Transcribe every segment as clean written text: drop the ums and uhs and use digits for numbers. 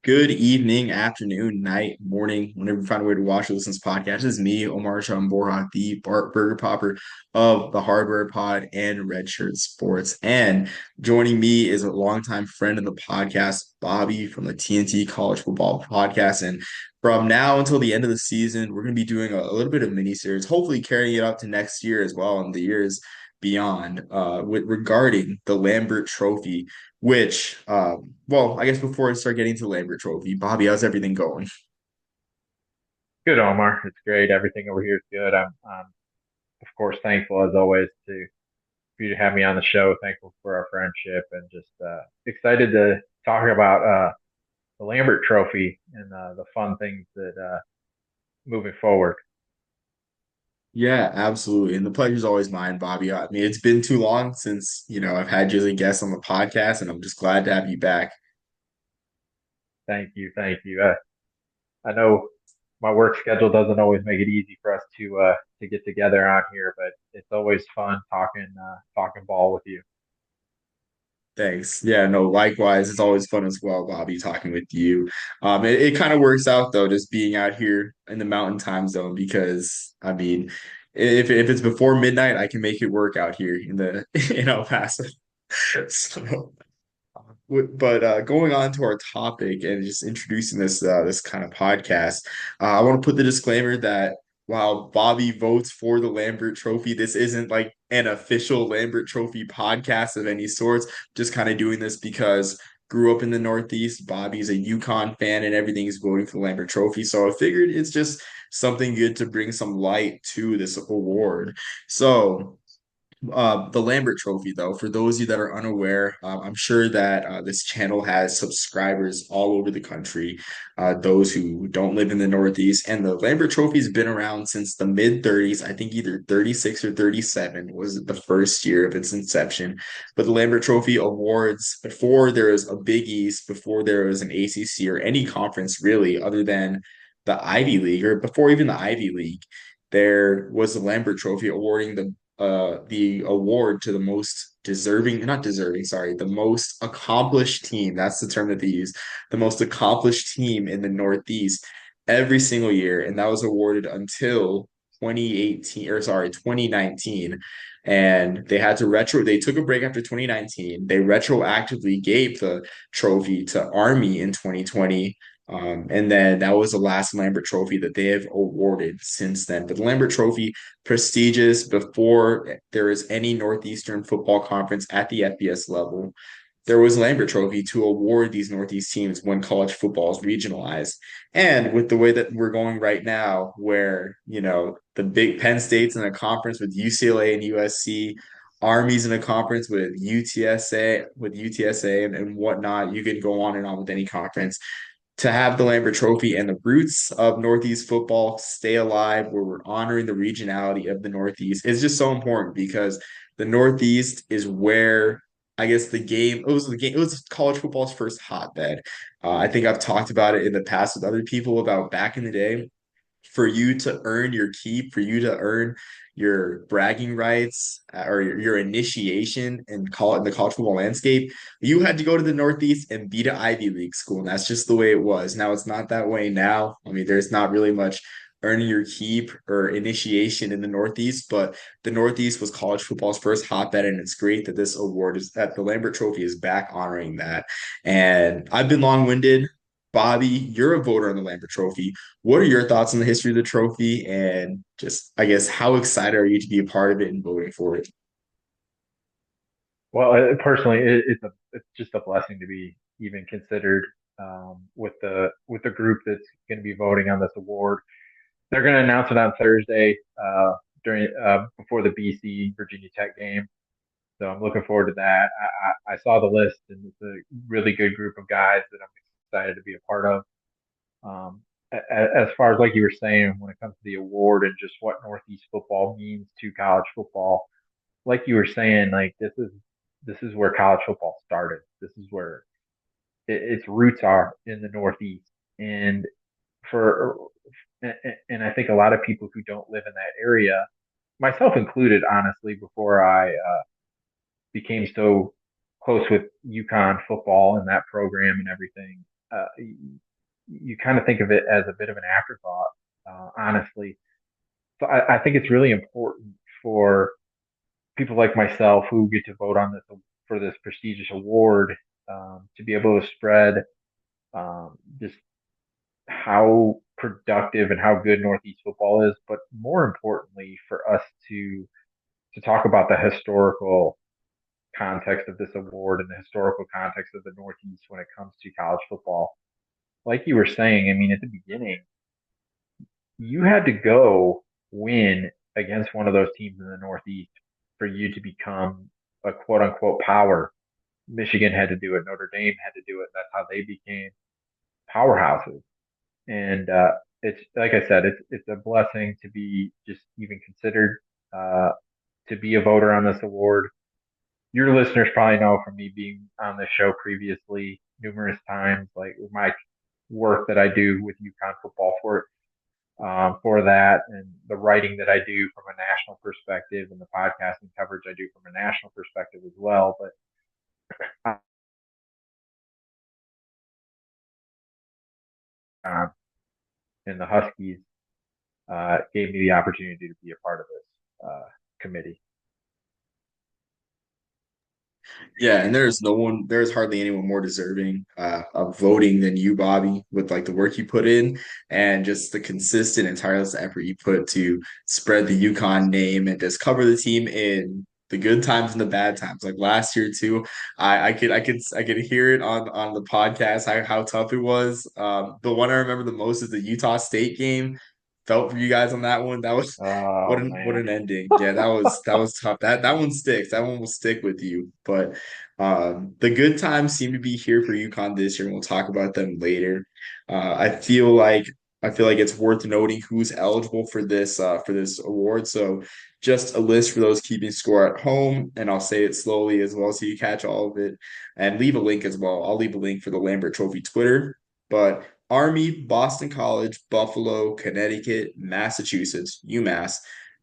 Good evening, afternoon, night, morning, whenever you find a way to watch or listen to this podcast. This is me, Omar Shamborha, the Burger Popper of the Hardware Pod and Red Shirt Sports. And joining me is a longtime friend of the podcast, Bobby from the TNT College Football Podcast. And from now until the end of the season, we're going to be doing a little bit of mini series, hopefully carrying it up to next year as well and the years beyond, regarding the Lambert Trophy which, well, I guess before I start getting to the Lambert Trophy, Bobby, how's everything going? Good, Omar. It's great. Everything over here is good. I'm of course, thankful as always for you to have me on the show. Thankful for our friendship and just excited to talk about the Lambert Trophy and the fun things that moving forward. Yeah, absolutely. And the pleasure's always mine, Bobby. I mean, it's been too long since, I've had you as a guest on the podcast, and I'm just glad to have you back. Thank you, thank you. I know my work schedule doesn't always make it easy for us to get together on here, but it's always fun talking ball with you. Thanks. Yeah, no, likewise. It's always fun as well, Bobby, talking with you. It kind of works out though, just being out here in the mountain time zone because I mean, if it's before midnight, I can make it work out here in the in El Paso. So but going on to our topic and just introducing this kind of podcast, I want to put the disclaimer that while Bobby votes for the Lambert Trophy, this isn't like an official Lambert Trophy podcast of any sorts. Just kind of doing this because grew up in the Northeast. Bobby's a UConn fan and everything is voting for the Lambert Trophy. So I figured it's just something good to bring some light to this award. So the Lambert Trophy, though, for those of you that are unaware, I'm sure that this channel has subscribers all over the country, those who don't live in the Northeast. And the Lambert Trophy has been around since the mid 30s. I think either 36 or 37 was the first year of its inception. But the Lambert Trophy awards, before there was a Big East, before there was an ACC or any conference really, other than the Ivy League, or before even the Ivy League, there was the Lambert Trophy awarding the award to the most deserving, not deserving, sorry, the most accomplished team. That's the term that they use, the most accomplished team in the Northeast every single year. And that was awarded until 2018, or sorry, 2019. And they took a break after 2019. They retroactively gave the trophy to Army in 2020, and then that was the last Lambert Trophy that they have awarded since then. But the Lambert Trophy, prestigious before there was any Northeastern Football Conference at the FBS level. There was Lambert Trophy to award these Northeast teams when college football is regionalized. And with the way that we're going right now, where, the big Penn State's in a conference with UCLA and USC, Army's in a conference with UTSA and whatnot. You can go on and on with any conference to have the Lambert Trophy and the roots of Northeast football stay alive, where we're honoring the regionality of the Northeast, is just so important because the Northeast is where I guess it was college football's first hotbed. I think I've talked about it in the past with other people about back in the day for you to earn your keep, for you to earn your bragging rights or your initiation in the college football landscape, you had to go to the Northeast and beat an Ivy League school. And that's just the way it was. Now it's not that way now. I mean, there's not really much earning your keep or initiation in the Northeast, but the Northeast was college football's first hotbed, and it's great that that the Lambert Trophy is back honoring that. And I've been long-winded. Bobby, you're a voter on the Lambert Trophy. What are your thoughts on the history of the trophy and just, I guess, how excited are you to be a part of it and voting for it? Well, personally, it's just a blessing to be even considered with the group that's going to be voting on this award. They're going to announce it on Thursday during before the BC Virginia Tech game. So I'm looking forward to that. I saw the list, and it's a really good group of guys that I'm excited to be a part of. As far as like you were saying, when it comes to the award and just what Northeast football means to college football, like you were saying, like this is where college football started. This is where its roots are in the Northeast, and for and I think a lot of people who don't live in that area, myself included, honestly, before I became so close with UConn football and that program and everything. you kind of think of it as a bit of an afterthought, honestly. So I think it's really important for people like myself who get to vote on this for this prestigious award to be able to spread just how productive and how good Northeast football is, but more importantly, for us to talk about the historical context of this award and the historical context of the Northeast when it comes to college football. Like you were saying, I mean, at the beginning, you had to go win against one of those teams in the Northeast for you to become a quote unquote power. Michigan had to do it. Notre Dame had to do it. That's how they became powerhouses. And it's like I said, it's a blessing to be just even considered uh, to be a voter on this award. Your listeners probably know from me being on this show previously numerous times, like my work that I do with UConn football for that, and the writing that I do from a national perspective, and the podcasting coverage I do from a national perspective as well. But and the Huskies gave me the opportunity to be a part of this committee. Yeah, and there's hardly anyone more deserving of voting than you, Bobby, with like the work you put in and just the consistent and tireless effort you put to spread the Yukon name and just cover the team in the good times and the bad times. Like last year too, I could hear it on the podcast how tough it was. The one I remember the most is the Utah State game. Felt for you guys on that one. That was Oh what man. an ending. Yeah, that was tough. That one sticks. That one will stick with you. But the good times seem to be here for UConn this year, and we'll talk about them later. I feel like it's worth noting who's eligible for this award. So just a list for those keeping score at home, and I'll say it slowly as well so you catch all of it. And leave a link as well. I'll leave a link for the Lambert Trophy Twitter. But Army, Boston College, Buffalo, Connecticut, Massachusetts, UMass,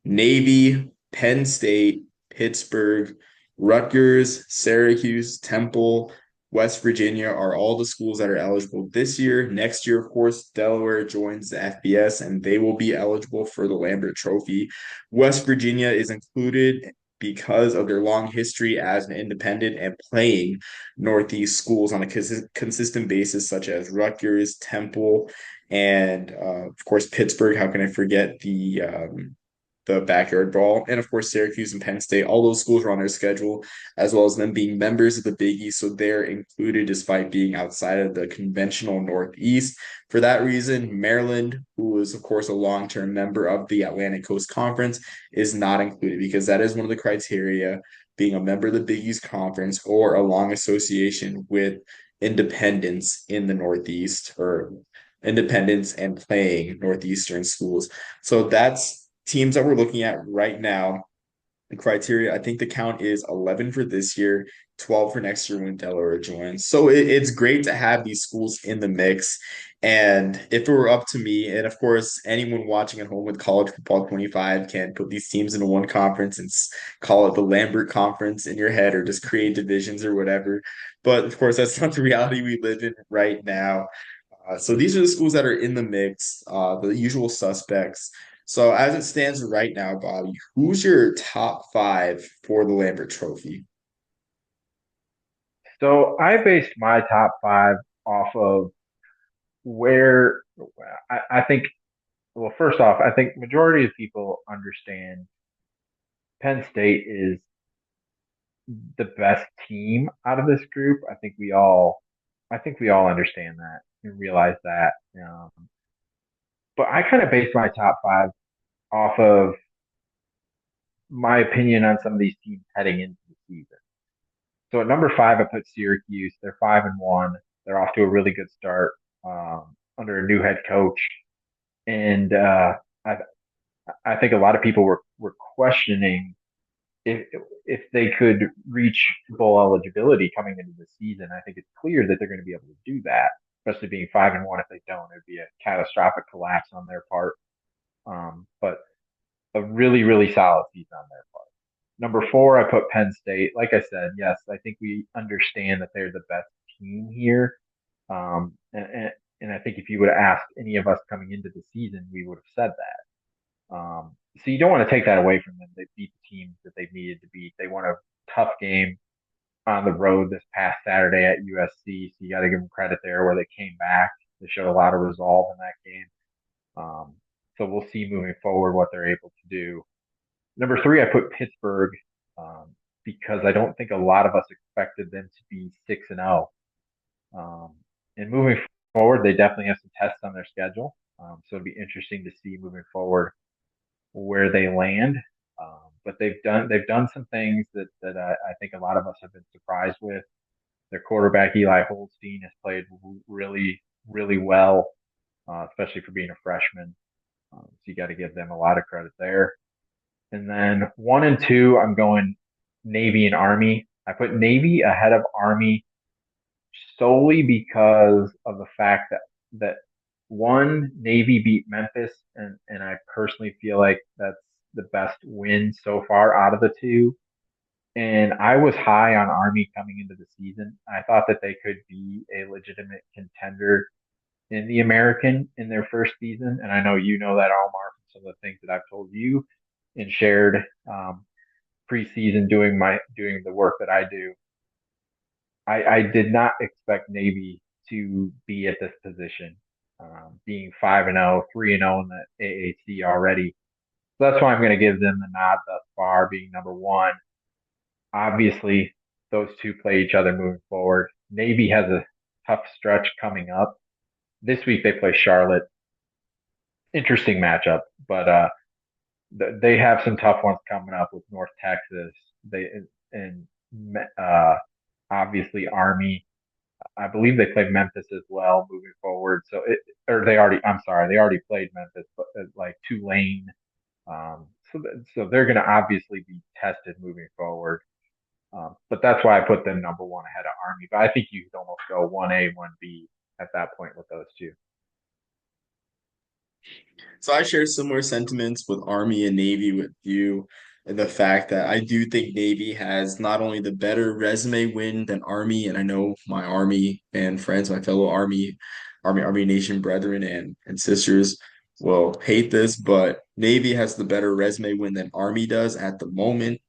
Navy, Penn State, Pittsburgh, Rutgers, Syracuse, Temple, West Virginia are all the schools that are eligible this year. Next year, of course, Delaware joins the FBS and they will be eligible for the Lambert Trophy. West Virginia is included because of their long history as an independent and playing Northeast schools on a consistent basis, such as Rutgers, Temple, and of course Pittsburgh. How can I forget the backyard brawl, and of course Syracuse and Penn State. All those schools are on their schedule, as well as them being members of the Big East, so they're included despite being outside of the conventional Northeast. For that reason, Maryland, who is of course a long-term member of the Atlantic Coast Conference, is not included because that is one of the criteria, being a member of the Big East Conference or a long association with independence in the Northeast or independence and playing Northeastern schools. So that's teams that we're looking at right now. The criteria, I think the count is 11 for this year, 12 for next year when Delaware joins. So it's great to have these schools in the mix. And if it were up to me, and of course, anyone watching at home with College Football 25 can put these teams into one conference and call it the Lambert Conference in your head or just create divisions or whatever. But of course, that's not the reality we live in right now. So these are the schools that are in the mix, the usual suspects. So as it stands right now, Bobby, who's your top five for the Lambert Trophy? So I based my top five off of where I think, well, first off, I think majority of people understand Penn State is the best team out of this group. I think we all understand that and realize that. But I kind of based my top five off of my opinion on some of these teams heading into the season. So at number five, I put Syracuse. They're 5-1. They're off to a really good start under a new head coach, and I think a lot of people were questioning if if they could reach bowl eligibility coming into the season. I think it's clear that they're going to be able to do that, especially being 5-1. If they don't, it'd be a catastrophic collapse on their part. But a really, really solid season on their part. Number four, I put Penn State. Like I said, yes, I think we understand that they're the best team here. And I think if you would have asked any of us coming into the season, we would have said that. So you don't want to take that away from them. They beat the teams that they needed to beat. They won a tough game on the road this past Saturday at USC, so you got to give them credit there where they came back. They showed a lot of resolve in that game. Um, so we'll see moving forward what they're able to do. Number three, I put Pittsburgh because I don't think a lot of us expected them to be 6-0. And moving forward, they definitely have some tests on their schedule. So it'll be interesting to see moving forward where they land. But they've done some things that I think a lot of us have been surprised with. Their quarterback Eli Holstein has played really really well, especially for being a freshman. So you got to give them a lot of credit there. And then one and two, I'm going Navy and Army. I put Navy ahead of Army solely because of the fact that one, Navy beat Memphis, and I personally feel like that's the best win so far out of the two. And I was high on Army coming into the season. I thought that they could be a legitimate contender in the American in their first season. And I know you know that, Omar, from some of the things that I've told you and shared preseason doing the work that I do. I did not expect Navy to be at this position, being 5-0, 3-0 in the AAC already. So that's why I'm going to give them the nod thus far, being number one. Obviously, those two play each other moving forward. Navy has a tough stretch coming up. This week they play Charlotte. Interesting matchup, but they have some tough ones coming up with North Texas. And uh, obviously Army. I believe they play Memphis as well moving forward. Or they already. I'm sorry, they already played Memphis, but like Tulane. So they're going to obviously be tested moving forward. But that's why I put them number one ahead of Army. But I think you could almost go 1A, 1B at that point with those two. So I share similar sentiments with Army and Navy with you, and the fact that I do think Navy has not only the better resume win than Army, and I know my Army and friends, my fellow Army Nation brethren and sisters will hate this, but Navy has the better resume win than Army does at the moment.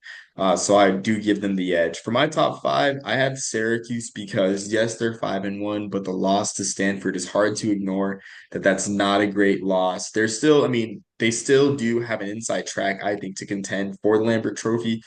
So I do give them the edge. For my top five, I have Syracuse because yes, they're 5-1, but the loss to Stanford is hard to ignore that's not a great loss. They're still, I mean, they still do have an inside track, I think, to contend for the Lambert Trophy.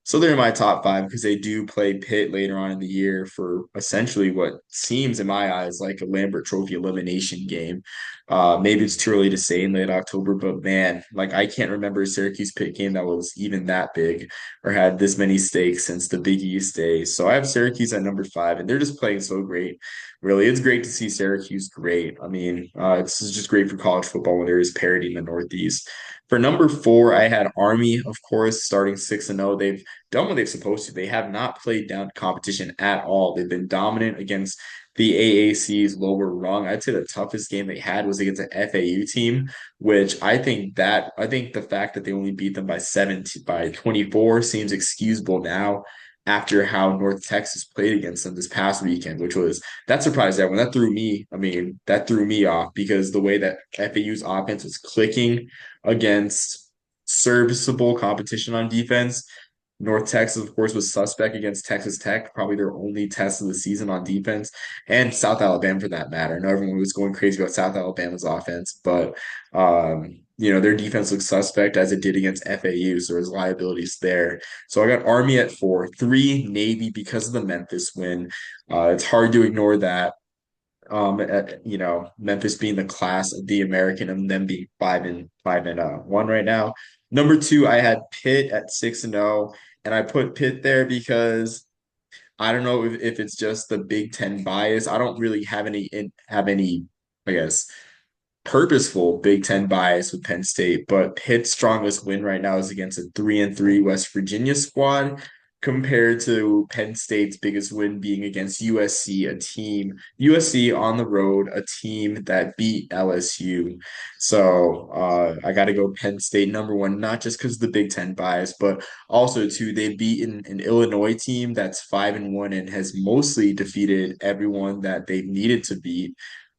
So they're in my top five because they do play Pitt later on in the year for essentially what seems, in my eyes, like a Lambert Trophy elimination game. Maybe it's too early to say in late October, but man, like I can't remember a Syracuse Pitt game that was even that big or had this many stakes since the Big East days. So I have Syracuse at number five, and they're just playing so great. Really, it's great to see Syracuse great. I mean, it's just great for college football when there is parity in the Northeast. For number four, I had Army, of course, starting 6-0. They've done what they're supposed to. They have not played down competition at all. They've been dominant against the AAC's lower rung. I'd say the toughest game they had was against an FAU team, which I think the fact that they only beat them by 24 seems excusable now after how North Texas played against them this past weekend, which was that surprised everyone. That threw me. I mean, that threw me off because the way that FAU's offense was clicking against serviceable competition on defense. North Texas, of course, was suspect against Texas Tech, probably their only test of the season on defense, and South Alabama for that matter. I know everyone was going crazy about South Alabama's offense, but their defense looked suspect as it did against FAU, so there's liabilities there. So I got Army at four, three Navy because of the Memphis win. It's hard to ignore that. Memphis being the class of the American and them being 5-1 right now. Number two, I had Pitt at 6-0, and I put Pitt there because I don't know if it's just the Big Ten bias. I don't really have any, I guess, purposeful Big Ten bias with Penn State, but Pitt's strongest win right now is against a 3-3 West Virginia squad. compared to Penn State's biggest win being against USC, a team, USC on the road, a team that beat LSU. So I got to go Penn State number one, not just because of the Big Ten bias, but also too they've beaten an Illinois team that's 5-1 and has mostly defeated everyone that they've needed to beat.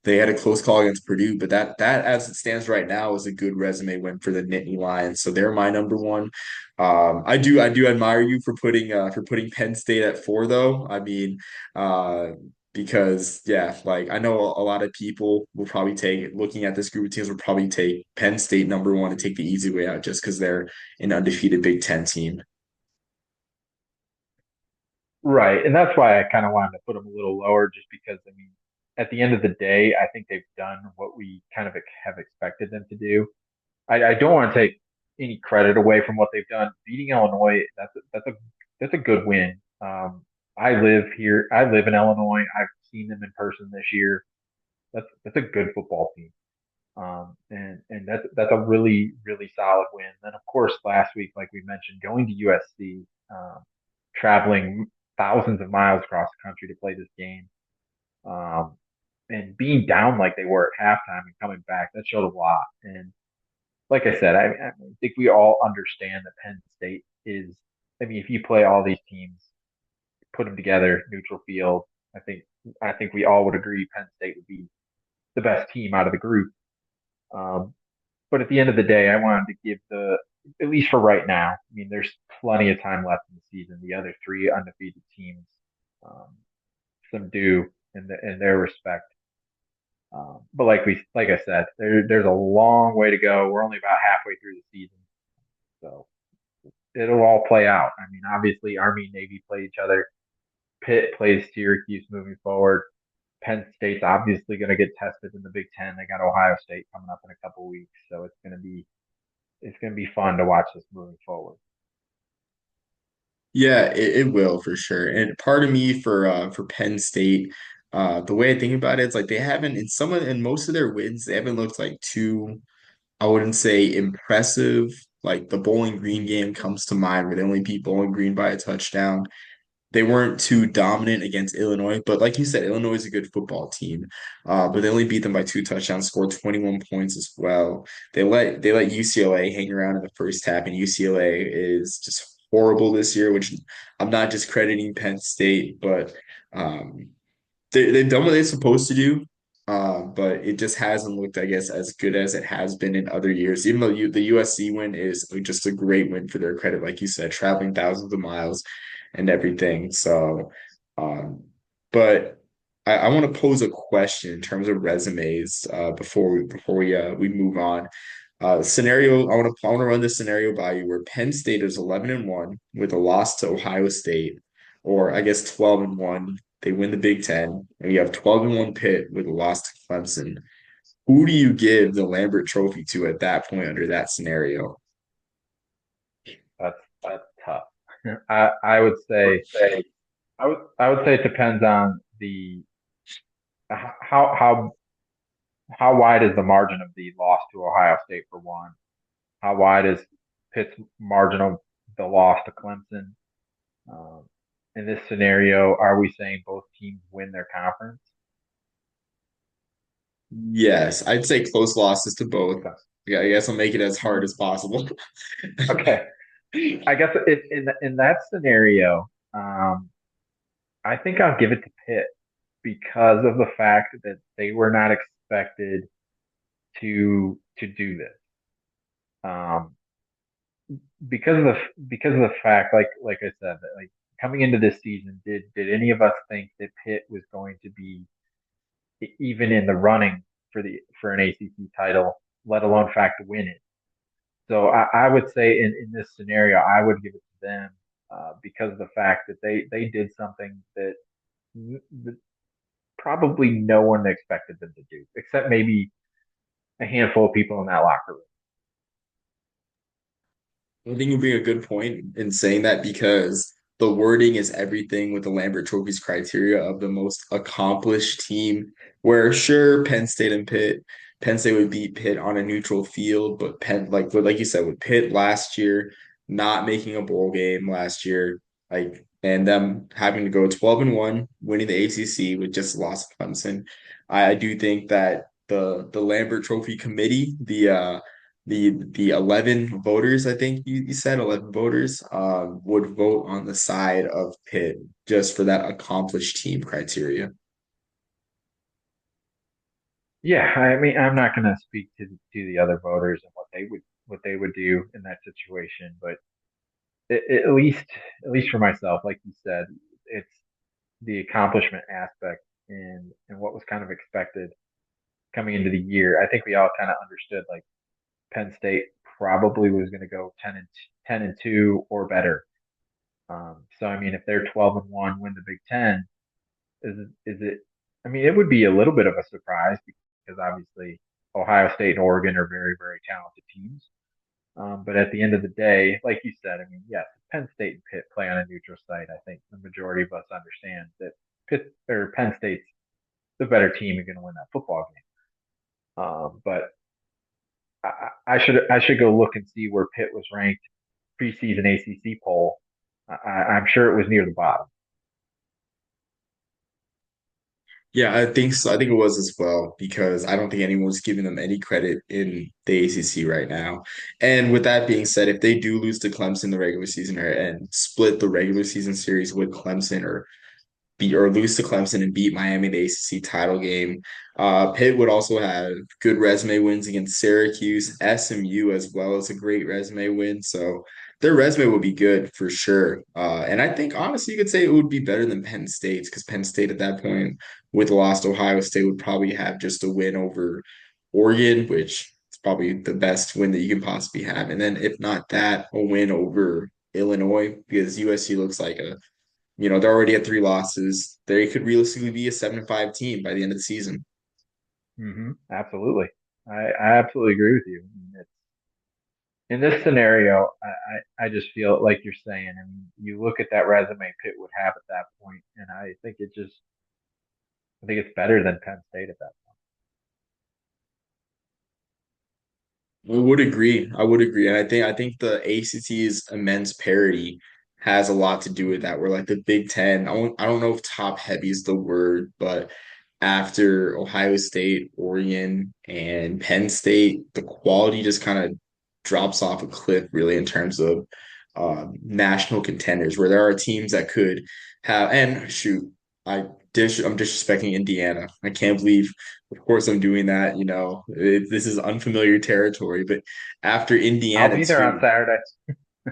They had a close call against Purdue, but that as it stands right now is a good resume win for the Nittany Lions. So they're my number one. I do admire you for putting Penn State at four though. I mean, uh, because yeah, like I know a lot of people will probably take looking at this group of teams will probably take Penn State number one and take the easy way out just because they're an undefeated Big Ten team. Right. And that's why I kind of wanted to put them a little lower, just because, I mean, at the end of the day, I think they've done what we kind of have expected them to do. I don't want to take any credit away from what they've done. Beating Illinois, that's a good win. I live here. I live in Illinois. I've seen them in person this year. That's a good football team. And that's a really solid win. Then of course last week, like we mentioned, going to USC, traveling thousands of miles across the country to play this game, um, and being down like they were at halftime and coming back, that showed a lot. And like I said, I think we all understand that Penn State is. I mean, if you play all these teams, put them together, neutral field, I think I think we all would agree Penn State would be the best team out of the group. Um, but at the end of the day, I wanted to give the, at least for right now, I mean, there's plenty of time left in the season. The other three undefeated teams, um, some due in their respect. But like I said, there's a long way to go. We're only about halfway through the season, so it'll all play out. I mean, obviously, Army and Navy play each other. Pitt plays Syracuse moving forward. Penn State's obviously going to get tested in the Big Ten. They got Ohio State coming up in a couple weeks, so it's going to be fun to watch this moving forward. Yeah, it will for sure. And part of me for Penn State, the way I think about it is like they haven't in most of their wins, they haven't looked like too I wouldn't say impressive. Like the Bowling Green game comes to mind where they only beat Bowling Green by a touchdown. They weren't too dominant against Illinois, but like you said, Illinois is a good football team. But they only beat them by two touchdowns, scored 21 points as well. They let UCLA hang around in the first half, and UCLA is just horrible this year, which I'm not just crediting Penn State, but um, they've done what they're supposed to do, but it just hasn't looked, I guess, as good as it has been in other years. Even though the USC win is just a great win for their credit, like you said, traveling thousands of miles and everything. So, um, but I want to pose a question in terms of resumes before we move on. Scenario I want to run this scenario by you where Penn State is 11-1 with a loss to Ohio State, or I guess 12-1. They win the Big Ten, and you have 12-1 Pitt with a loss to Clemson. Who do you give the Lambert Trophy to at that point under that scenario? That's tough. I would say I would say it depends on the how how wide is the margin of the loss to Ohio State for one? How wide is Pitt's margin of the loss to Clemson? Um, in this scenario, are we saying both teams win their conference? Yes, I'd say close losses to both. Okay. Yeah, I guess I'll make it as hard as possible. Okay. I guess in that scenario, um, I think I'll give it to Pitt because of the fact that they were not expected to do this. Um, because of the fact, like I said, that like coming into this season, did any of us think that Pitt was going to be even in the running for an ACC title, let alone fact win it? So I would say in this scenario, I would give it to them because of the fact that they did something that probably no one expected them to do, except maybe a handful of people in that locker room. I think you bring a good point in saying that because the wording is everything with the Lambert Trophy's criteria of the most accomplished team. Where sure, Penn State would beat Pitt on a neutral field, but like you said, with Pitt last year not making a bowl game last year, like and them having to go 12-1, winning the ACC with just a loss to Clemson. I do think that the Lambert Trophy committee, the 11 voters, I think you said 11 voters, would vote on the side of Pitt just for that accomplished team criteria. Yeah, I mean, I'm not going to speak to the other voters and what they would do in that situation, but at least for myself, like you said, it's the accomplishment aspect and what was kind of expected coming into the year. I think we all kind of understood like Penn State probably was going to go 10-2 or better. So I mean, if they're 12-1, win the Big Ten, is it? I mean, it would be a little bit of a surprise because obviously Ohio State and Oregon are very talented teams. But at the end of the day, like you said, I mean, yes, Penn State and Pitt play on a neutral site. I think the majority of us understand that Pitt or Penn State's the better team and going to win that football game. But I should go look and see where Pitt was ranked preseason ACC poll. I'm sure it was near the bottom. Yeah, I think so. I think it was as well because I don't think anyone's giving them any credit in the ACC right now. And with that being said, if they do lose to Clemson in the regular season and split the regular season series with Clemson or beat or lose to Clemson and beat Miami in the ACC title game. Pitt would also have good resume wins against Syracuse, SMU as well as a great resume win. So their resume would be good for sure. And I think honestly, you could say it would be better than Penn State's because Penn State at that point with the lost Ohio State would probably have just a win over Oregon, which is probably the best win that you can possibly have. And then if not that, a win over Illinois because USC looks like they're already at 3 losses. They could realistically be a 7-5 team by the end of the season. Absolutely, I absolutely agree with you. I mean, in this scenario, I just feel like you're saying. I mean, you look at that resume Pitt would have at that point, and I think it's better than Penn State at that I would agree. I would agree. And I think the ACT's immense parity has a lot to do with that. Where like the Big Ten, I don't know if top heavy is the word, but after Ohio State, Oregon, and Penn State, the quality just kind of drops off a cliff really in terms of national contenders, where there are teams that could have and shoot, I'm disrespecting Indiana. I can't believe of course, I'm doing that. This is unfamiliar territory, but after I'll Indiana be there on too. Saturday.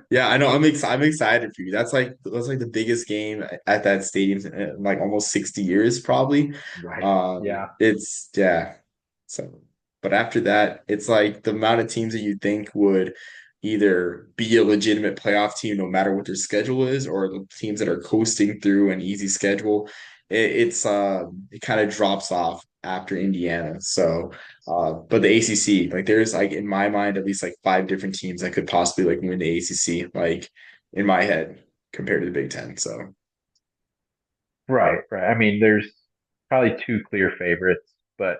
Yeah, I know. I'm excited for you. That's like the biggest game at that stadium in like almost 60 years, probably. Right. Yeah. It's yeah. So, but after that, it's like the amount of teams that you think would either be a legitimate playoff team, no matter what their schedule is, or the teams that are coasting through an easy schedule. It kind of drops off after Indiana. So. But the ACC, like there's like in my mind at least like 5 different teams that could possibly like win the ACC, like in my head compared to the Big Ten. So Right. I mean, there's probably two clear favorites, but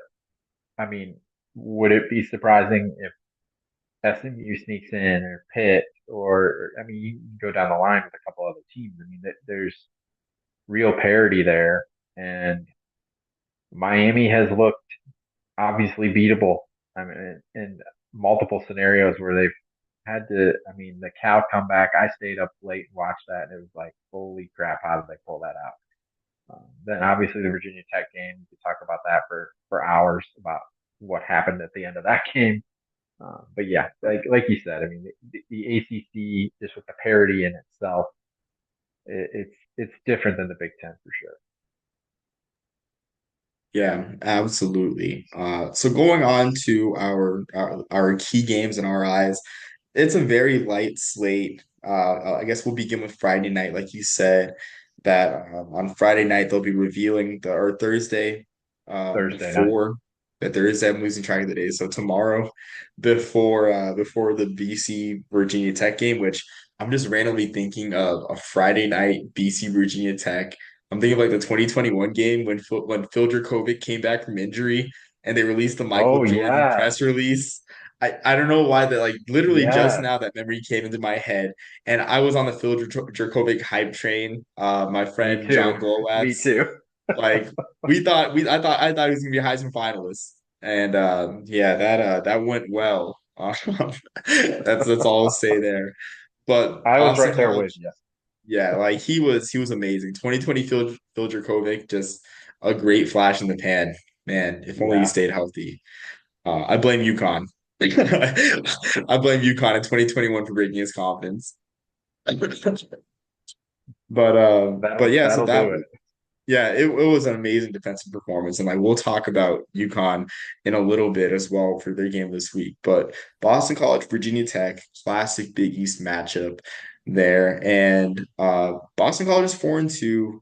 I mean, would it be surprising if SMU sneaks in or Pitt or I mean, you can go down the line with a couple other teams. I mean, there's real parity there, and Miami has looked obviously beatable. I mean, in multiple scenarios where they've had to. I mean, the Cal comeback. I stayed up late and watched that, and it was like, holy crap, how did they pull that out? Then obviously the Virginia Tech game. We could talk about that for hours about what happened at the end of that game. But yeah, like you said, I mean, the ACC just with the parity in itself, it's different than the Big Ten for sure. yeah, absolutely. So going on to our key games in our eyes, it's a very light slate. I guess we'll begin with Friday night, like you said, that on Friday night they'll be revealing or Thursday, Thursday night. before that Thursday. I'm losing track of the days. So tomorrow, before the BC Virginia Tech game, which I'm just randomly thinking of a Friday night BC Virginia Tech. I'm thinking of like the 2021 game when Phil Dracovic came back from injury and they released the Michael Oh Jordan yeah. press release. I don't know why that like literally just Yeah, now that memory came into my head, and I was on the Phil Dracovic hype train. My me friend too. John Me Glowacz, too. like we thought we I thought he was gonna be a Heisman finalist, and yeah, that went well. That's all I'll say there. But I was Boston right there with College, you. yeah, like he was amazing. 2020 Phil Dracovic, just a great flash in the pan. Man, if only he Yeah, stayed healthy. I blame UConn. I blame UConn in 2021 for breaking his confidence. But yeah, so that'll that do it. yeah, it was an amazing defensive performance, and like we'll talk about UConn in a little bit as well for their game this week. But Boston College, Virginia Tech, classic Big East matchup there, and Boston College is 4-2.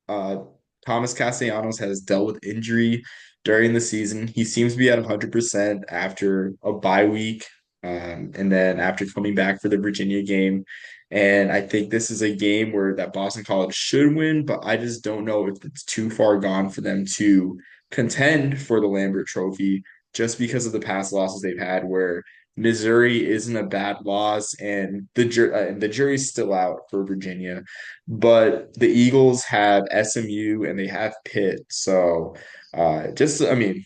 Uh, Thomas Castellanos has dealt with injury during the season. He seems to be at 100% after a bye week, and then after coming back for the Virginia game. And I think this is a game where that Boston College should win, but I just don't know if it's too far gone for them to contend for the Lambert Trophy just because of the past losses they've had where Missouri isn't a bad loss and the jury's still out for Virginia. But the Eagles have SMU and they have Pitt. So I mean,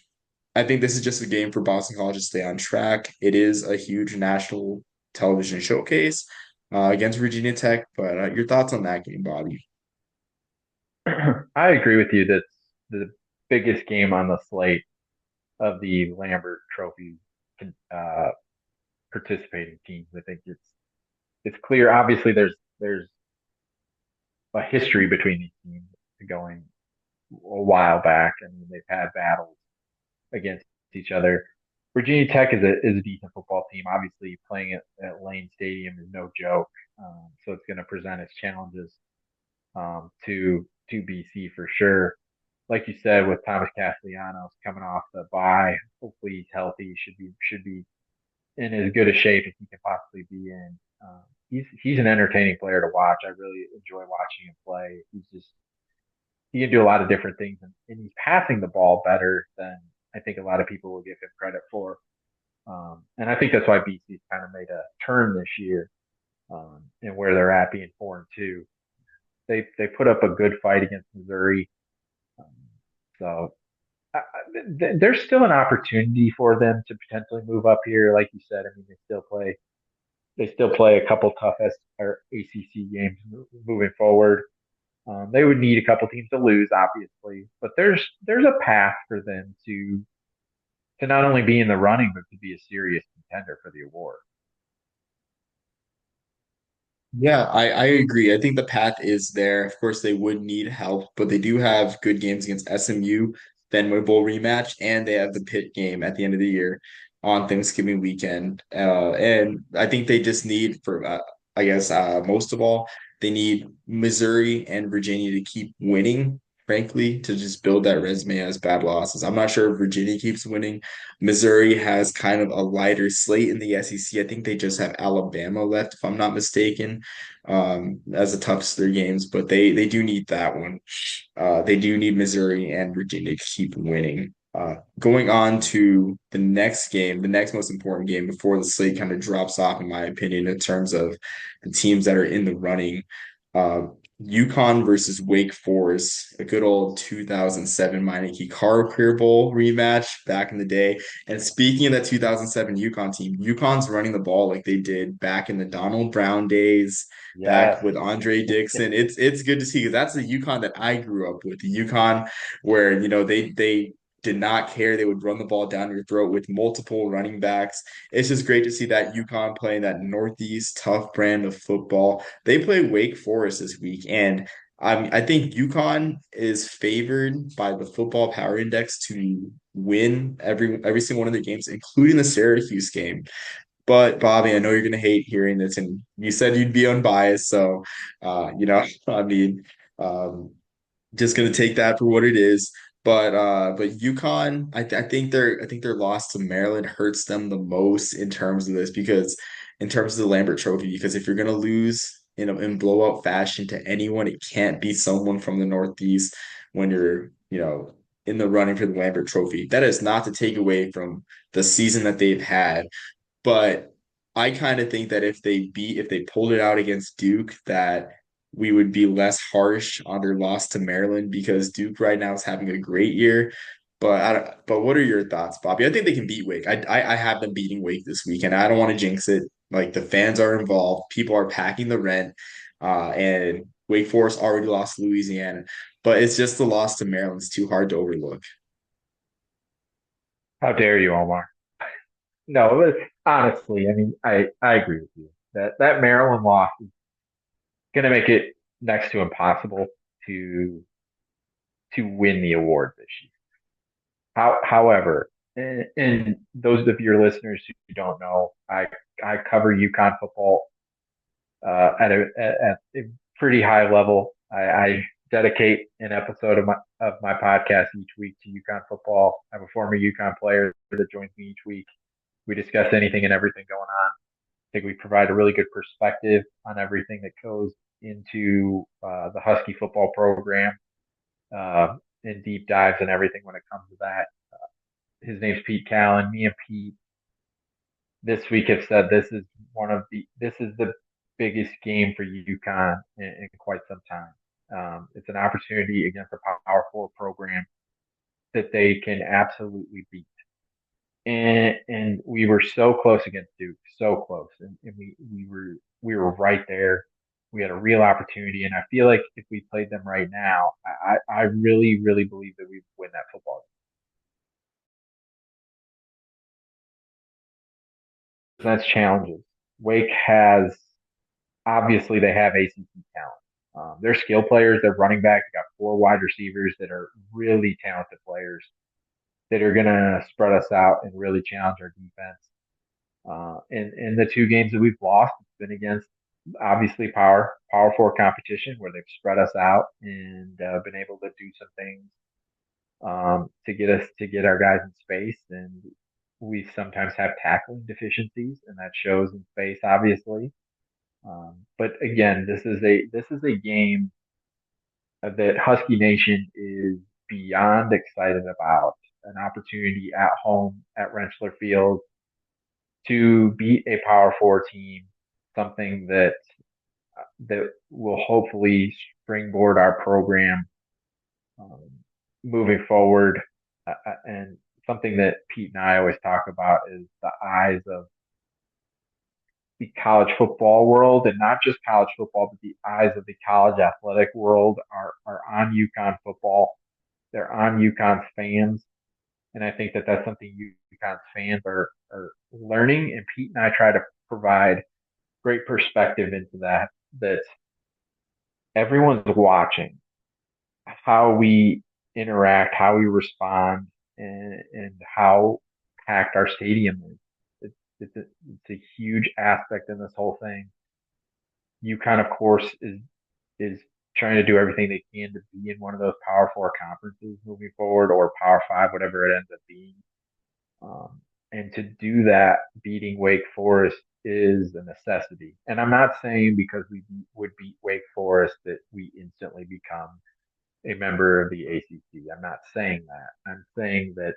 I think this is just a game for Boston College to stay on track. It is a huge national television showcase against Virginia Tech. But your thoughts on that game, Bobby? I agree with you. That's the biggest game on the slate of the Lambert Trophy uh, participating teams. I think it's clear. Obviously, there's a history between these teams going a while back. I mean, they've had battles against each other. Virginia Tech is a decent football team. Obviously, playing at Lane Stadium is no joke. So it's going to present its challenges to BC for sure. Like you said, with Thomas Castellanos coming off the bye, hopefully he's healthy. Should be in as good a shape as he can possibly be in. He's an entertaining player to watch. I really enjoy watching him play. He can do a lot of different things, and he's passing the ball better than I think a lot of people will give him credit for. And I think that's why BC's kind of made a turn this year, and where they're at being 4-2. They put up a good fight against Missouri, um, so there's still an opportunity for them to potentially move up here. Like you said, I mean they still play a couple tough or ACC games moving forward. They would need a couple teams to lose, obviously, but there's a path for them to not only be in the running but to be a serious contender for the award. Yeah, I agree. I think the path is there. Of course, they would need help, but they do have good games against SMU, Fenway Bowl rematch, and they have the Pitt game at the end of the year on Thanksgiving weekend. And I think they just need I guess, most of all, they need Missouri and Virginia to keep winning, frankly, to just build that resume as bad losses. I'm not sure if Virginia keeps winning. Missouri has kind of a lighter slate in the SEC. I think they just have Alabama left, if I'm not mistaken, as the toughest of their games, but they do need that one. They do need Missouri and Virginia to keep winning. Going on to the next game, the next most important game before the slate kind of drops off, in my opinion, in terms of the teams that are in the running. Uh, UConn versus Wake Forest, a good old 2007 Meineke Car Career Bowl rematch back in the day. And speaking of that 2007 UConn team, UConn's running the ball like they did back in the Donald Brown days, back Yes. with Andre Dixon. It's good to see because that's the UConn that I grew up with. The UConn where they did not care. They would run the ball down your throat with multiple running backs. It's just great to see that UConn playing that Northeast tough brand of football. They play Wake Forest this week, and I think UConn is favored by the Football Power Index to win every single one of the games, including the Syracuse game. But Bobby, I know you're gonna hate hearing this, and you said you'd be unbiased, so I mean, um, just gonna take that for what it is. But UConn, I think their loss to Maryland hurts them the most in terms of this because in terms of the Lambert Trophy, because if you're gonna lose in blowout fashion to anyone, it can't be someone from the Northeast when you're, in the running for the Lambert Trophy. That is not to take away from the season that they've had. But I kind of think that if they pulled it out against Duke, that we would be less harsh on their loss to Maryland because Duke right now is having a great year. But what are your thoughts, Bobby? I think they can beat Wake. I have them beating Wake this week, and I don't want to jinx it. Like the fans are involved, people are packing the rent, and Wake Forest already lost to Louisiana, but it's just the loss to Maryland. It's too hard to overlook. How dare you, Omar? No, but honestly, I mean, I agree with you that that Maryland loss is going to make it next to impossible to to win the award this year. However, and those of your listeners who don't know, I cover UConn football at a pretty high level. I dedicate an episode of my podcast each week to UConn football. I have a former UConn player that joins me each week. We discuss anything and everything going on. I think we provide a really good perspective on everything that goes into the Husky football program and deep dives and everything when it comes to that. His name's Pete Callen. Me and Pete this week have said this is the biggest game for UConn in quite some time. It's an opportunity against a Power Four program that they can absolutely beat. And we were so close against Duke, so close, and we were right there. We had a real opportunity, and I feel like if we played them right now, I really believe that we win that football game. That's challenges. Wake has obviously they have ACC talent. They're skill players. They're running back. They got four wide receivers that are really talented players that are going to spread us out and really challenge our defense. And the two games that we've lost, it's been against obviously power four competition where they've spread us out and been able to do some things to get our guys in space. And we sometimes have tackling deficiencies, and that shows in space, obviously. But again, this is a game that Husky Nation is beyond excited about. An opportunity at home at Rentschler Field to beat a Power Four team, something that will hopefully springboard our program um, moving forward. And something that Pete and I always talk about is the eyes of the college football world, and not just college football, but the eyes of the college athletic world are on UConn football. They're on UConn's fans, and I think that that's something UConn's fans are learning. And Pete and I try to provide great perspective into that. That everyone's watching how we interact, how we respond, and how packed our stadium is. It's a huge aspect in this whole thing. UConn, of course, is trying to do everything they can to be in one of those Power Four conferences moving forward, or Power Five, whatever it ends up being. And to do that, beating Wake Forest is a necessity. And I'm not saying because we would beat Wake Forest that we instantly become a member of the ACC. I'm not saying that. I'm saying that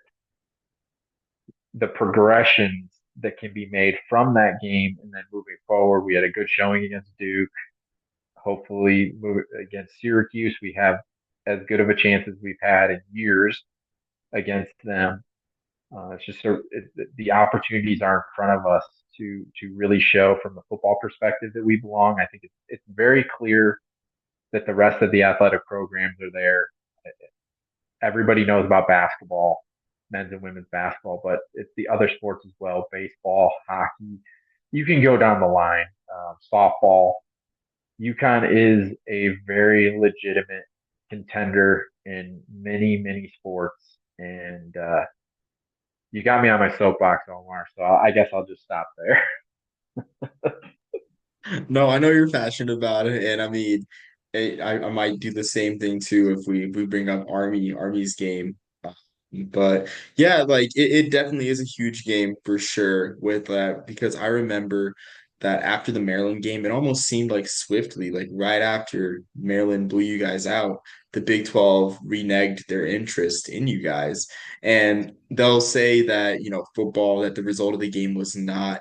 the progressions that can be made from that game and then moving forward, we had a good showing against Duke. Hopefully, against Syracuse, we have as good of a chance as we've had in years against them. It's just the opportunities are in front of us to really show from the football perspective that we belong. I think it's very clear that the rest of the athletic programs are there. Everybody knows about basketball, men's and women's basketball, but it's the other sports as well: baseball, hockey. You can go down the line. Softball. UConn is a very legitimate contender in many sports, and you got me on my soapbox, Omar. So I guess I'll just stop there. No, I know you're passionate about it, and I mean, I might do the same thing too if we bring up Army's game. But yeah, like it definitely is a huge game for sure with that because I remember that after the Maryland game, it almost seemed like swiftly, like right after Maryland blew you guys out, the Big 12 reneged their interest in you guys. And they'll say that, football, that the result of the game was not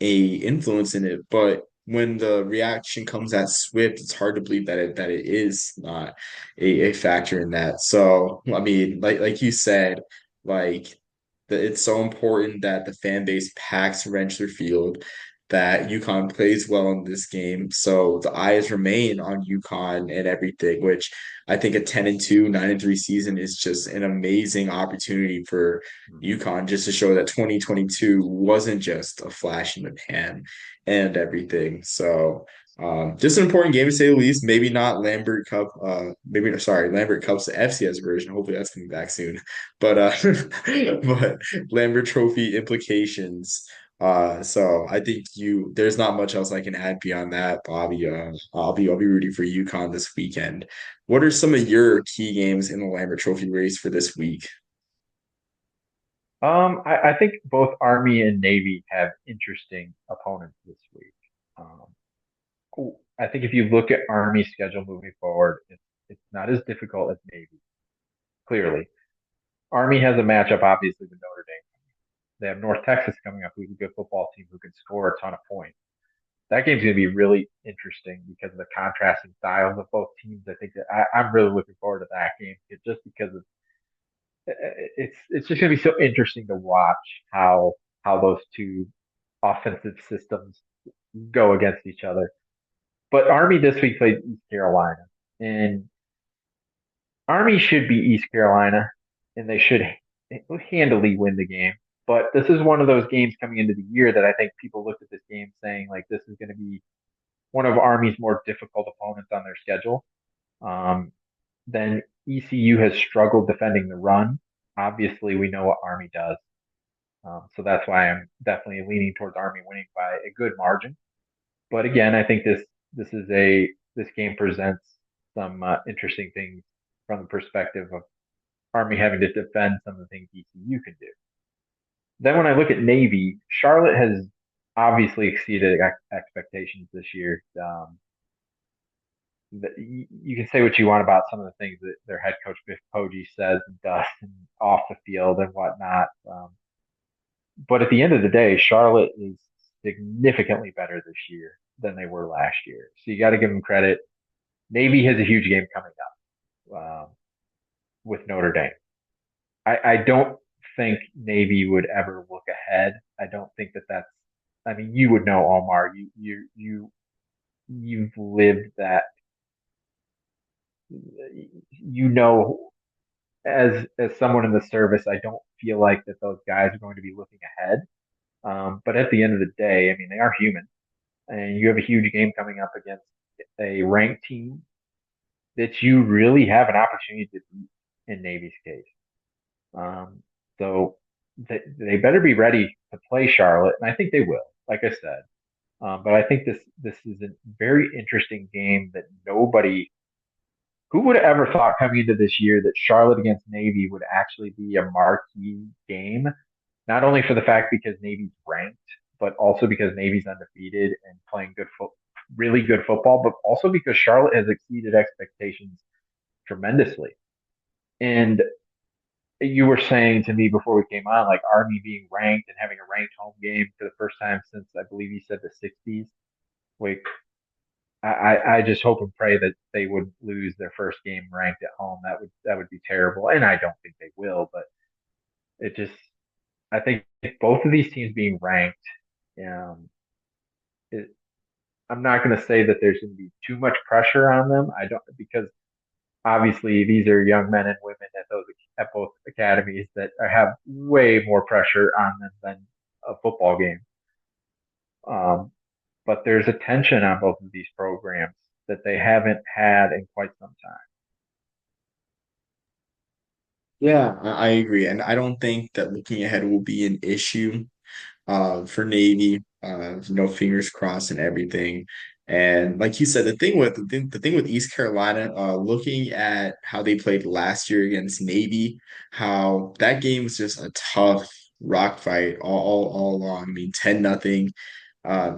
a influence in it, but when the reaction comes that swift, it's hard to believe that it is not a factor in that. So I mean, like you said, like it's so important that the fan base packs Rentschler Field, that UConn plays well in this game. So the eyes remain on UConn and everything, which I think a 10-2, 9-3 season is just an amazing opportunity for Mhm. UConn, just to show that 2022 wasn't just a flash in the pan and everything. So just an important game to say the least. Maybe not Lambert Cup, maybe sorry, Lambert Cup's the FCS version. Hopefully that's coming back soon. But but Lambert Trophy implications. So I think there's not much else I can add beyond that, Bobby. I'll be rooting for UConn this weekend. What are some of your key games in the Lambert Trophy race for this week? I think both Army and Navy have interesting opponents this week. Um, I think if you look at Army's schedule moving forward, it's not as difficult as Navy, clearly. Army has a matchup, obviously, with Notre Dame. They have North Texas coming up, who's a good football team who can score a ton of points. That game's going to be really interesting because of the contrasting styles of both teams. I think that I'm really looking forward to that game just because of it's just going to be so interesting to watch how those two offensive systems go against each other. But Army this week played East Carolina, and Army should be East Carolina, and they should handily win the game. But this is one of those games coming into the year that I think people looked at this game saying like this is going to be one of Army's more difficult opponents on their schedule. Um, then ECU has struggled defending the run. Obviously, we know what Army does, so that's why I'm definitely leaning towards Army winning by a good margin. But again, I think this game presents some interesting things from the perspective of Army having to defend some of the things ECU can do. Then when I look at Navy, Charlotte has obviously exceeded expectations this year. You can say what you want about some of the things that their head coach Biff Poggi says and does and off the field and whatnot. But at the end of the day, Charlotte is significantly better this year than they were last year. So you got to give them credit. Navy has a huge game coming up with Notre Dame. I don't think Navy would ever look ahead. I don't think that that's. I mean, you would know, Omar. You've lived that. You know, as someone in the service, I don't feel like that those guys are going to be looking ahead. But at the end of the day, I mean, they are human, and you have a huge game coming up against a ranked team that you really have an opportunity to beat in Navy's case. Um, so they better be ready to play Charlotte, and I think they will. Like I said, but I think this is a very interesting game that nobody who would have ever thought coming into this year that Charlotte against Navy would actually be a marquee game, not only for the fact because Navy's ranked, but also because Navy's undefeated and playing really good football, but also because Charlotte has exceeded expectations tremendously. And you were saying to me before we came on, like Army being ranked and having a ranked home game for the first time since I believe you said the '60s. Like I just hope and pray that they would lose their first game ranked at home. That would be terrible, and I don't think they will. But it just I think both of these teams being ranked, um, it, I'm not going to say that there's going to be too much pressure on them. I don't because obviously these are young men and women at both academies that have way more pressure on them than a football game. Um, but there's a tension on both of these programs that they haven't had in quite some time. Yeah, I agree. And I don't think that looking ahead will be an issue for Navy. Fingers crossed and everything. And like you said, the thing with East Carolina, looking at how they played last year against Navy, how that game was just a tough rock fight all along. I mean, 10-0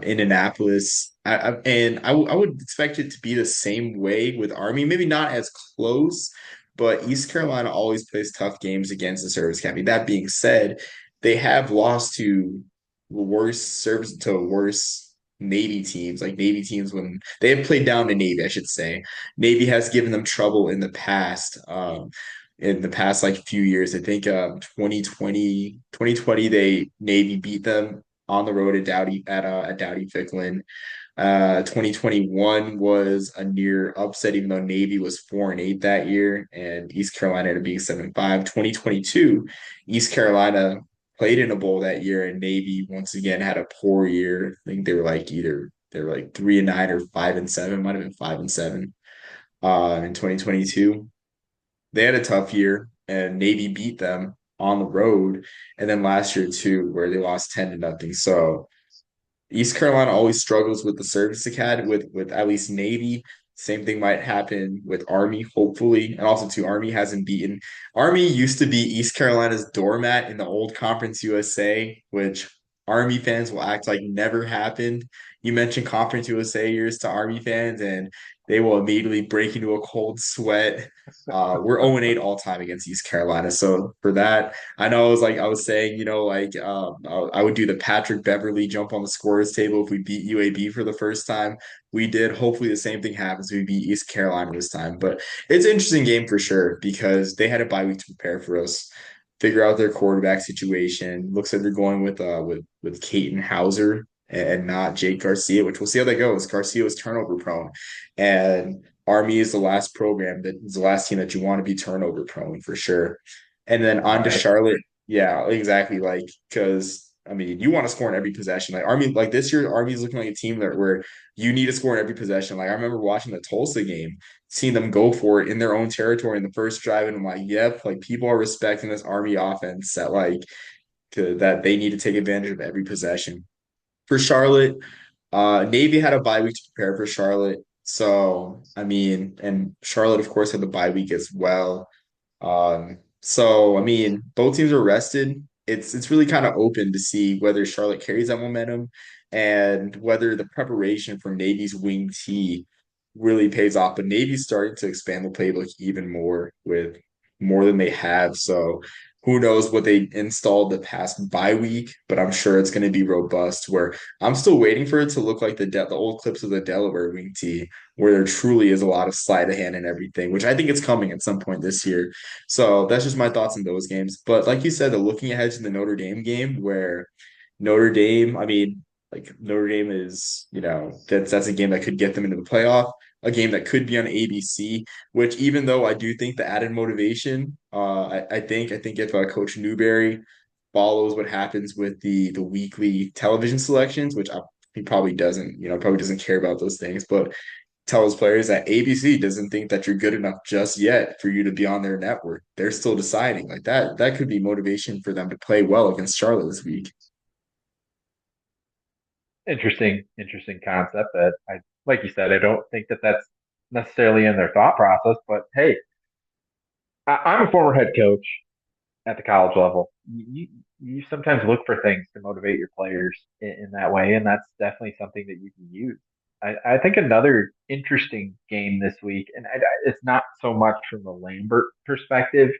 in Annapolis. I would expect it to be the same way with Army. Maybe not as close, but East Carolina always plays tough games against the Service Academy. That being said, they have lost to worse service to worse Navy teams, like Navy teams when they have played down to Navy, I should say. Navy has given them trouble in the past. In the past like few years, I think 2020, they Navy beat them on the road at Dowdy Ficklen. 2021 was a near upset, even though Navy was 4-8 that year, and East Carolina ended up being 7-5. 2022, East Carolina played in a bowl that year, and Navy once again had a poor year. I think they were like 3-9 or 5-7, might have been 5-7. In 2022, they had a tough year, and Navy beat them on the road, and then last year too, where they lost 10-0. So East Carolina always struggles with the service academy with at least Navy. Same thing might happen with Army, hopefully. And also too, Army hasn't beaten. Army used to be East Carolina's doormat in the old Conference USA, which Army fans will act like never happened. You mentioned Conference USA years to Army fans, and they will immediately break into a cold sweat. We're 0-8 all time against East Carolina. So for that, I know I was saying, I would do the Patrick Beverly jump on the scorers table if we beat UAB for the first time. We did. Hopefully the same thing happens. We beat East Carolina this time. But it's an interesting game for sure because they had a bye week to prepare for us, figure out their quarterback situation. Looks like they're going with Caton Hauser and not Jake Garcia, which we'll see how that goes. Garcia was turnover prone. And Army is the last program that is the last team that you want to be turnover prone for sure. And then on to Right. Charlotte. Yeah, exactly. Like, because I mean, you want to score in every possession. Like Army, like this year, Army's looking like a team that where you need to score in every possession. Like I remember watching the Tulsa game, seeing them go for it in their own territory in the first drive, and I'm like, yep, like people are respecting this Army offense that they need to take advantage of every possession. For Charlotte, Navy had a bye week to prepare for Charlotte. So, I mean, and Charlotte, of course, had the bye week as well. So I mean, both teams are rested. It's really kind of open to see whether Charlotte carries that momentum and whether the preparation for Navy's wing T really pays off. But Navy's starting to expand the playbook even more with more than they have. So who knows what they installed the past bye week, but I'm sure it's going to be robust. Where I'm still waiting for it to look like the old clips of the Delaware wing T, where there truly is a lot of sleight of hand and everything, which I think it's coming at some point this year. So that's just my thoughts on those games. But like you said, looking ahead to the Notre Dame game, where Notre Dame, I mean, like Notre Dame is, that's a game that could get them into the playoff, a game that could be on ABC. Which even though I do think the added motivation, I think if Coach Newberry follows what happens with the weekly television selections, he probably doesn't, probably doesn't care about those things, but tells players that ABC doesn't think that you're good enough just yet for you to be on their network. They're still deciding like that. That could be motivation for them to play well against Charlotte this week. Interesting concept that like you said, I don't think that that's necessarily in their thought process, but hey, I'm a former head coach at the college level. You sometimes look for things to motivate your players in that way, and that's definitely something that you can use. I think another interesting game this week, and it's not so much from the Lambert perspective,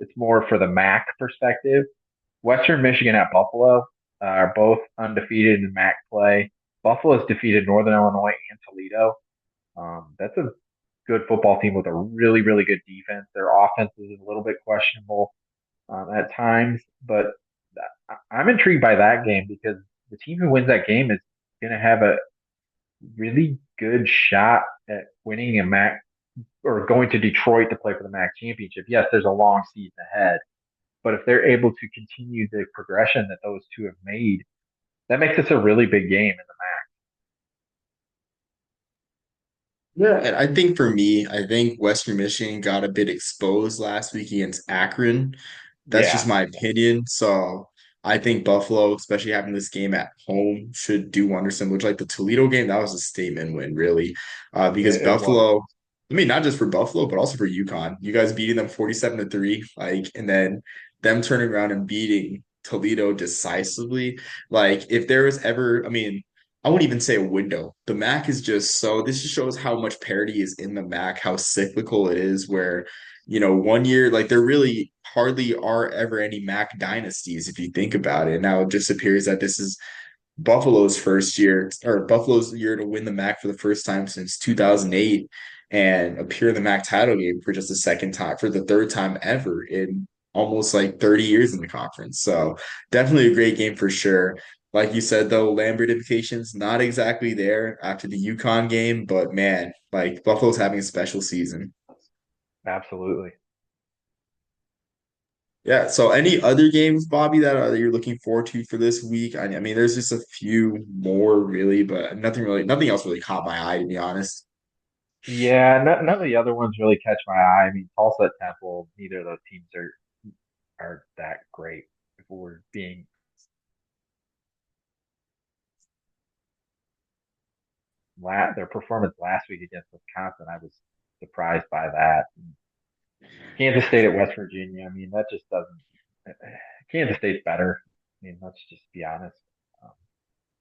it's more for the MAC perspective. Western Michigan at Buffalo are both undefeated in MAC play. Buffalo has defeated Northern Illinois and Toledo. That's a good football team with a really good defense. Their offense is a little bit questionable at times, but I'm intrigued by that game because the team who wins that game is going to have a really good shot at winning a MAC or going to Detroit to play for the MAC championship. Yes, there's a long season ahead, but if they're able to continue the progression that those two have made, that makes this a really big game in the Yeah, and I think for me, I think Western Michigan got a bit exposed last week against Akron. MAC. That's Yeah, just my opinion. So I think Buffalo, especially having this game at home, should do wonders. Which like the Toledo game, that was a statement win, really. Because it was. Buffalo, I mean, not just for Buffalo, but also for UConn. You guys beating them 47-3, and then them turning around and beating Toledo decisively. Like, if there was ever, I mean, I wouldn't even say a window. The MAC is just so, this just shows how much parity is in the MAC, how cyclical it is, where one year, like there really hardly are ever any Mac dynasties if you think about it. Now it just appears that this is Buffalo's first year, or Buffalo's year to win the MAC for the first time since 2008 and appear in the MAC title game for just the second time, for the third time ever in almost like 30 years in the conference. So definitely a great game for sure. Like you said, though, Lambert implications not exactly there after the UConn game, but man, like Buffalo's having a special season. Absolutely. Yeah. So, any other games, Bobby, that you're looking forward to for this week? I mean, there's just a few more, really, but nothing else really caught my eye, to be honest. Yeah, none of the other ones really catch my eye. I mean, Tulsa at Temple, neither of those teams are that great. If we're being their performance last week against Wisconsin, I was surprised by that. And Kansas State at West Virginia, I mean, that just doesn't. Kansas State's better. I mean, let's just be honest. Um,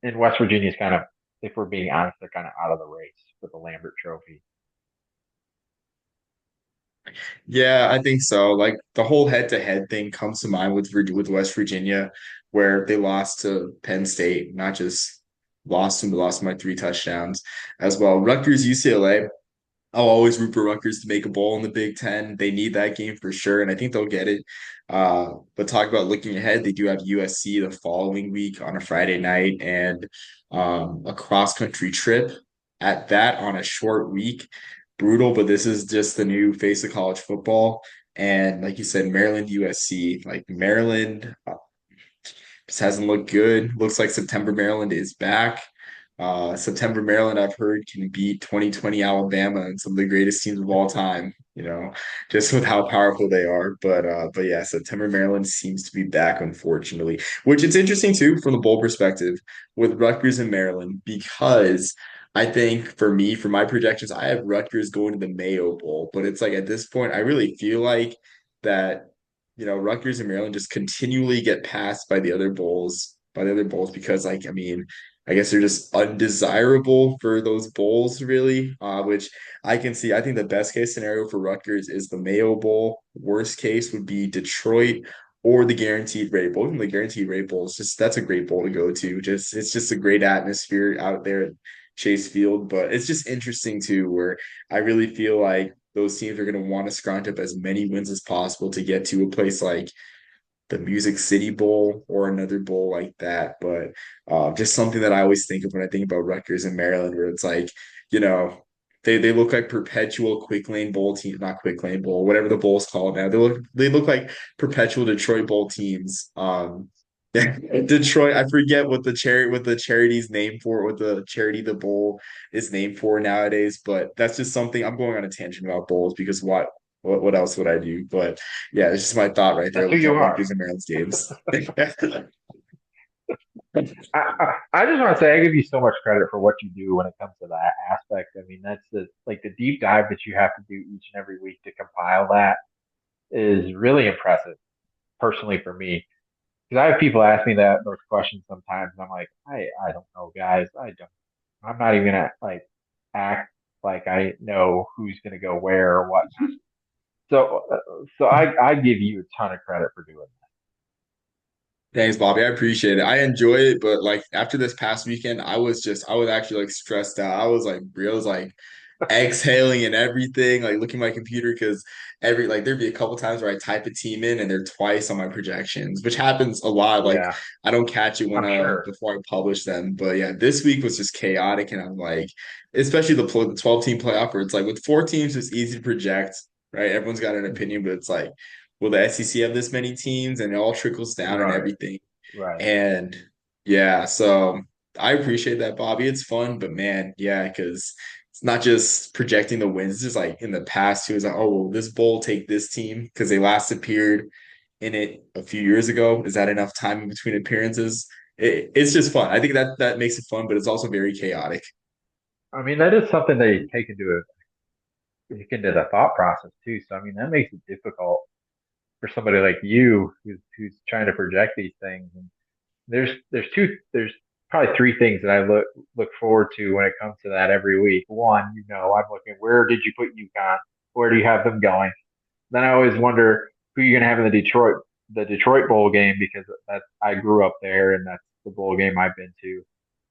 and West Virginia's kind of, if we're being honest, they're kind of out of the race for the Lambert Trophy. Yeah, I think so. Like the whole head-to-head thing comes to mind with West Virginia, where they lost to Penn State, not just lost them, but lost by 3 touchdowns as well. Rutgers, UCLA. I'll always root for Rutgers to make a bowl in the Big Ten. They need that game for sure, and I think they'll get it. But talk about looking ahead, they do have USC the following week on a Friday night and a cross-country trip at that on a short week. Brutal, but this is just the new face of college football. And like you said, Maryland, USC, like Maryland just hasn't looked good. Looks like September Maryland is back. September Maryland, I've heard, can beat 2020 Alabama and some of the greatest teams of all time, just with how powerful they are. But yeah, September Maryland seems to be back, unfortunately, which it's interesting too from the bowl perspective with Rutgers and Maryland, because I think for me, for my projections, I have Rutgers going to the Mayo Bowl, but it's like at this point, I really feel like that Rutgers and Maryland just continually get passed by the other bowls because like I mean, I guess they're just undesirable for those bowls really, which I can see. I think the best case scenario for Rutgers is the Mayo Bowl. Worst case would be Detroit or the Guaranteed Rate Bowl. Even the Guaranteed Rate Bowl is just that's a great bowl to go to. Just it's just a great atmosphere out there at Chase Field, but it's just interesting too, where I really feel like those teams are going to want to scrounge up as many wins as possible to get to a place like the Music City Bowl or another bowl like that. But just something that I always think of when I think about Rutgers and Maryland, where it's like, you know, they look like perpetual quick lane bowl teams, not quick lane bowl, whatever the bowl's called now. They look like perpetual Detroit bowl teams. Detroit, I forget what the charity's name for, what the charity the bowl is named for nowadays, but that's just something I'm going on a tangent about bowls because what else would I do? But yeah, it's just my thought right there That's who looking you at are. Rutgers and Maryland's games. I just want to say I give you so much credit for what you do when it comes to that aspect. I mean, that's the deep dive that you have to do each and every week to compile that is really impressive, personally for me. Because I have people ask me those questions sometimes, and I'm like, I don't know, guys. I don't. I'm not even gonna like act like I know who's gonna go where or what. So I give you a ton of credit for doing Thanks, Bobby. I appreciate it. I enjoy it, but like after this past weekend, I was actually like stressed out. I was like exhaling and everything, like looking at my computer because there'd be a couple times where I type a team in and they're twice on my projections, which happens a lot. that. Like Yeah, I don't catch it when I'm sure. before I publish them. But yeah, this week was just chaotic and I'm like, especially the 12 team playoff where it's like with 4 teams, it's easy to project, right? Everyone's got an opinion, but it's like, will the SEC have this many teams? And it all trickles down and Right, everything. right. And yeah, so I appreciate that, Bobby. It's fun, but man, yeah, because it's not just projecting the wins. It's just like in the past, too, it's like, oh, will this bowl take this team because they last appeared in it a few years ago? Is that enough time in between appearances? It's just fun. I think that makes it fun, but it's also very chaotic. I mean, that is something that you take into the thought process too. So I mean, that makes it difficult for somebody like you who's trying to project these things. And there's probably three things that I look forward to when it comes to that every week. One, I'm looking, where did you put UConn? Where do you have them going? then I always wonder who you're gonna have in the Detroit bowl game because that's I grew up there and that's the bowl game I've been to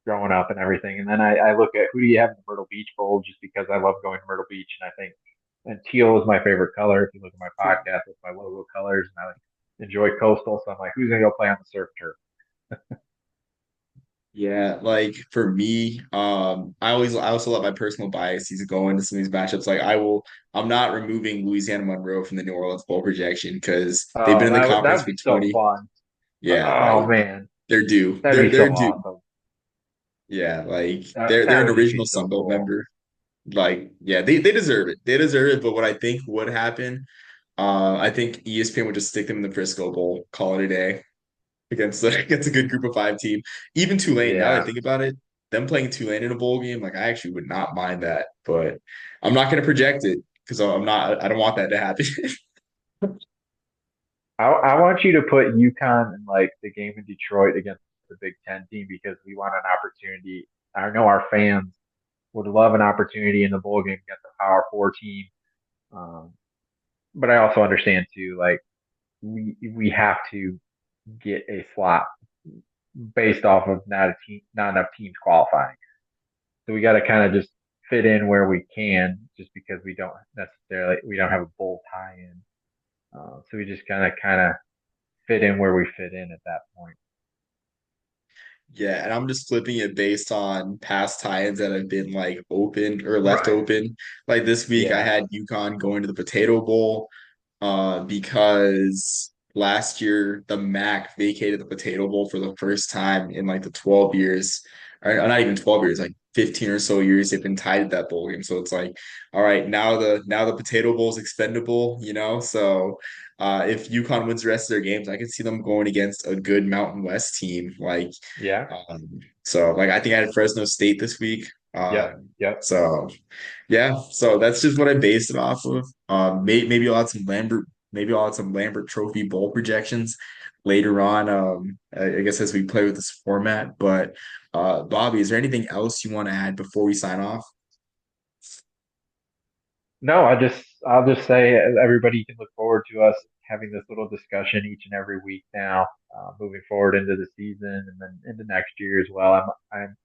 growing up and everything. And then I look at who do you have in the Myrtle Beach Bowl just because I love going to Myrtle Beach and I think and teal is my favorite color. If you look at my podcast, it's my logo colors, and I enjoy coastal. So I'm like, who's gonna go play on the surf turf? Yeah, like for me, I also let my personal biases go into some of these matchups. I'm not removing Louisiana Monroe from the New Orleans bowl projection because they've been Oh, in the that conference would for be so 20. fun. Yeah, Oh like man, they're due. that'd be so They're due. awesome. Yeah, like they're That an would just be original so Sun Belt cool. member. Like, yeah, they deserve it. They deserve it. But what I think would happen, I think ESPN would just stick them in the Frisco Bowl, call it a day against a good group of five team. Even Tulane, now that I Yeah, think about it, them playing Tulane in a bowl game, like I actually would not mind that. But I'm not gonna project it because I don't want that to happen. I want you to put UConn in like the game in Detroit against the Big Ten team because we want an opportunity. I know our fans would love an opportunity in the bowl game against a Power Four team. Um, but I also understand too, like we have to get a slot based off of not enough teams qualifying. So we got to kind of just fit in where we can, just because we don't have a bowl tie-in. So we just kind of fit in where we fit in at that point. Yeah, and I'm just flipping it based on past tie-ins that have been like open or left Right. open. Like this week, I Yeah. had UConn going to the Potato Bowl. Because last year the MAC vacated the Potato Bowl for the first time in like the 12 years, or not even 12 years, like 15 or so years they've been tied at that bowl game. So it's like, all right, now the Potato Bowl is expendable, you know? So if UConn wins the rest of their games, I can see them going against a good Mountain West team. Yeah. So I think I had Fresno State this week. Yep. Yep. So yeah, so that's just what I based it off of. Maybe I'll add some Lambert Trophy bowl projections later on. I guess as we play with this format. But Bobby, is there anything else you want to add before we sign off? No, I'll just say everybody can look forward to us having this little discussion each and every week now, moving forward into the season and then into next year as well. I'm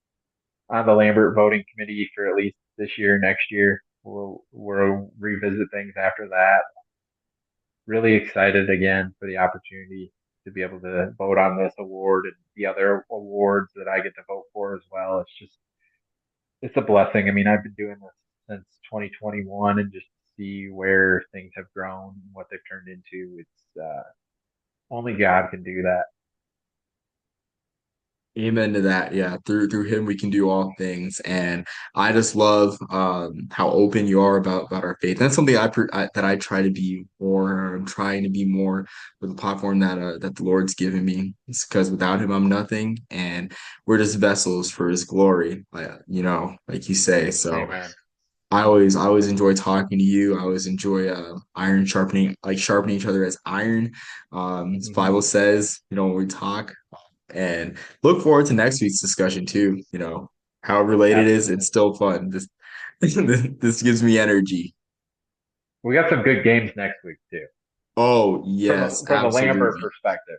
on the Lambert voting committee for at least this year, next year. We'll revisit things after that. Really excited again for the opportunity to be able to vote on this award and the other awards that I get to vote for as well. It's a blessing. I mean, I've been doing this since 2021 and just see where things have grown and what they've turned into. It's only God can do that. Amen to that. Yeah, through him we can do all things, and I just love how open you are about our faith. That's something that I try to be more. I'm trying to be more with the platform that the Lord's given me. It's because without Him I'm nothing, and we're just vessels for His glory. Like you say. So Amen. I always enjoy talking to you. I always enjoy iron sharpening each other as iron. As Hmm. Bible says, when we talk. And look forward to next week's discussion too. However late it is, it's Absolutely. still fun. This this gives me energy. We got some good games next week too, Oh, yes, from the Lambert absolutely. perspective.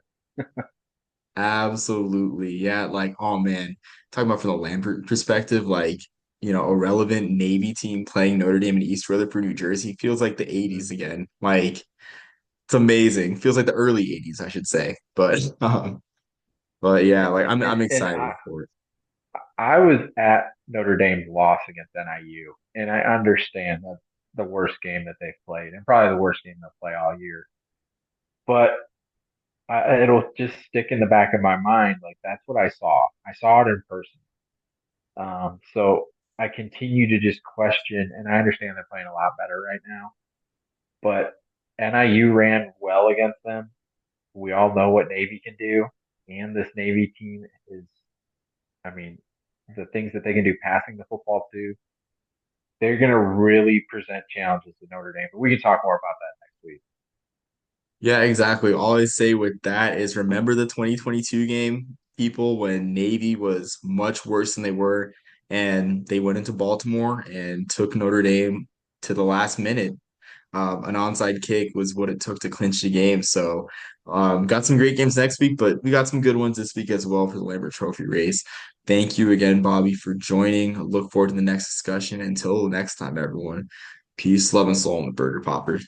Absolutely. Yeah, like oh man, talking about from the Lambert perspective, like, a relevant Navy team playing Notre Dame in East Rutherford, New Jersey feels like the 80s Hmm. again. Like it's amazing. Feels like the early 80s, I should say. But yeah, like I'm And excited for it. I was at Notre Dame's loss against NIU, and I understand that's the worst game that they've played, and probably the worst game they'll play all year. But it'll just stick in the back of my mind. Like that's what I saw. I saw it in person. So I continue to just question, and I understand they're playing a lot better right now, but NIU ran well against them. We all know what Navy can do, and this Navy team is, I mean, the things that they can do passing the football to, they're going to really present challenges to Notre Dame. But we can talk more about that next week. Yeah, exactly. All I say with that is remember the 2022 game, people, when Navy was much worse than they were, and they went into Baltimore and took Notre Dame to the last minute. An onside kick was what it took to clinch the game. So, got some great games next week, but we got some good ones this week as well for the Lambert Trophy race. Thank you again, Bobby, for joining. Look forward to the next discussion. Until next time, everyone. Peace, love, and soul in the Burger Popper.